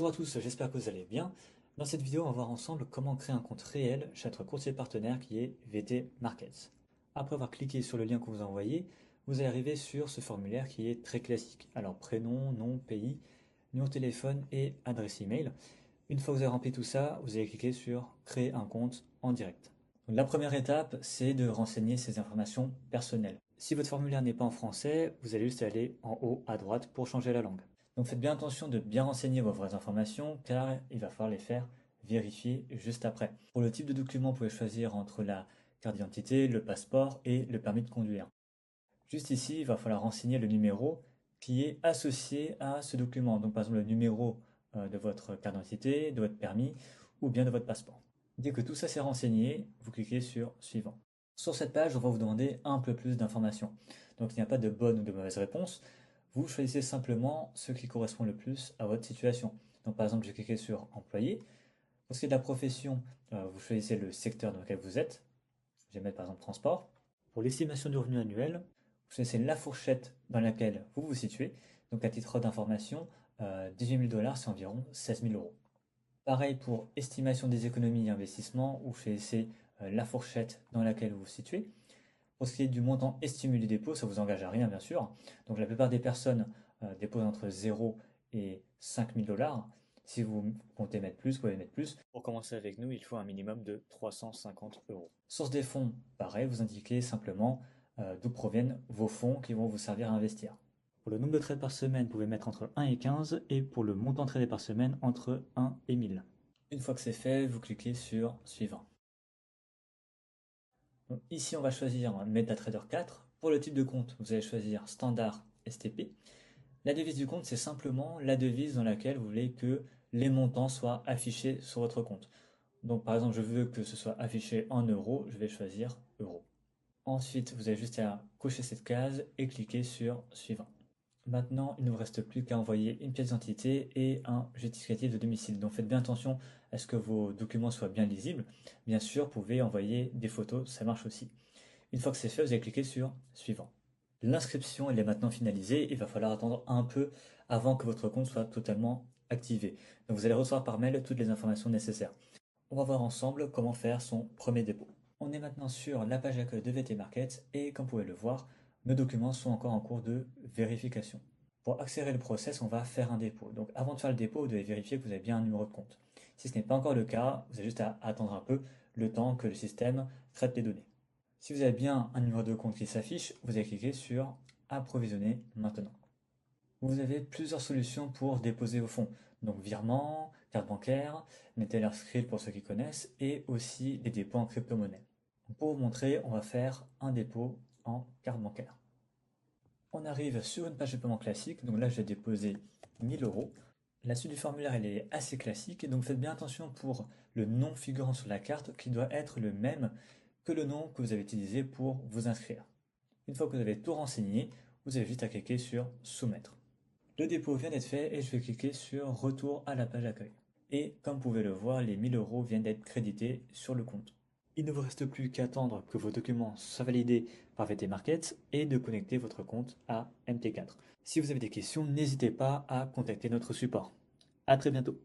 Bonjour à tous, j'espère que vous allez bien. Dans cette vidéo, on va voir ensemble comment créer un compte réel chez notre courtier partenaire qui est VT Markets. Après avoir cliqué sur le lien qu'on vous a envoyé, vous allez arriver sur ce formulaire qui est très classique. Alors prénom, nom, pays, numéro de téléphone et adresse email. Une fois que vous avez rempli tout ça, vous allez cliquer sur créer un compte en direct. Donc, la première étape, c'est de renseigner ces informations personnelles. Si votre formulaire n'est pas en français, vous allez juste aller en haut à droite pour changer la langue. Donc faites bien attention de bien renseigner vos vraies informations car il va falloir les faire vérifier juste après. Pour le type de document, vous pouvez choisir entre la carte d'identité, le passeport et le permis de conduire. Juste ici, il va falloir renseigner le numéro qui est associé à ce document. Donc par exemple le numéro de votre carte d'identité, de votre permis ou bien de votre passeport. Dès que tout ça s'est renseigné, vous cliquez sur suivant. Sur cette page, on va vous demander un peu plus d'informations. Donc il n'y a pas de bonne ou de mauvaise réponse. Vous choisissez simplement ce qui correspond le plus à votre situation. Donc par exemple, j'ai cliqué sur employé. Pour ce qui est de la profession, vous choisissez le secteur dans lequel vous êtes. Je vais mettre par exemple transport. Pour l'estimation du revenu annuel, vous choisissez la fourchette dans laquelle vous vous situez. Donc à titre d'information, 18 000 dollars, c'est environ 16 000 euros. Pareil pour estimation des économies et investissements, vous choisissez la fourchette dans laquelle vous vous situez. Pour ce qui est du montant estimé du dépôt, ça vous engage à rien bien sûr. Donc la plupart des personnes déposent entre 0 et 5 000 dollars. Si vous comptez mettre plus, vous pouvez mettre plus. Pour commencer avec nous, il faut un minimum de 350 euros. Source des fonds, pareil, vous indiquez simplement d'où proviennent vos fonds qui vont vous servir à investir. Pour le nombre de trades par semaine, vous pouvez mettre entre 1 et 15 et pour le montant tradé par semaine, entre 1 et 1000. Une fois que c'est fait, vous cliquez sur suivant. Donc, ici, on va choisir MetaTrader 4. Pour le type de compte, vous allez choisir Standard STP. La devise du compte, c'est simplement la devise dans laquelle vous voulez que les montants soient affichés sur votre compte. Donc par exemple, je veux que ce soit affiché en euros, je vais choisir euros. Ensuite, vous avez juste à cocher cette case et cliquer sur suivant. Maintenant, il ne vous reste plus qu'à envoyer une pièce d'identité et un justificatif de domicile. Donc faites bien attention à ce que vos documents soient bien lisibles. Bien sûr, vous pouvez envoyer des photos, ça marche aussi. Une fois que c'est fait, vous allez cliquer sur suivant. L'inscription elle est maintenant finalisée, il va falloir attendre un peu avant que votre compte soit totalement activé. Donc vous allez recevoir par mail toutes les informations nécessaires. On va voir ensemble comment faire son premier dépôt. On est maintenant sur la page d'accueil de VT Market et comme vous pouvez le voir, nos documents sont encore en cours de vérification. Pour accélérer le process, on va faire un dépôt. Donc avant de faire le dépôt, vous devez vérifier que vous avez bien un numéro de compte. Si ce n'est pas encore le cas, vous avez juste à attendre un peu le temps que le système traite les données. Si vous avez bien un numéro de compte qui s'affiche, vous allez cliquer sur approvisionner maintenant. Vous avez plusieurs solutions pour déposer vos fonds. Donc virement, carte bancaire, Neteller Skrill pour ceux qui connaissent, et aussi des dépôts en crypto-monnaie. Pour vous montrer, on va faire un dépôt en carte bancaire. On arrive sur une page de paiement classique, donc là je vais déposer 1000 euros. La suite du formulaire elle est assez classique, et donc faites bien attention pour le nom figurant sur la carte qui doit être le même que le nom que vous avez utilisé pour vous inscrire. Une fois que vous avez tout renseigné, vous avez juste à cliquer sur soumettre. Le dépôt vient d'être fait et je vais cliquer sur retour à la page d'accueil. Et comme vous pouvez le voir, les 1000 euros viennent d'être crédités sur le compte. Il ne vous reste plus qu'à attendre que vos documents soient validés par VT Markets et de connecter votre compte à MT4. Si vous avez des questions, n'hésitez pas à contacter notre support. À très bientôt.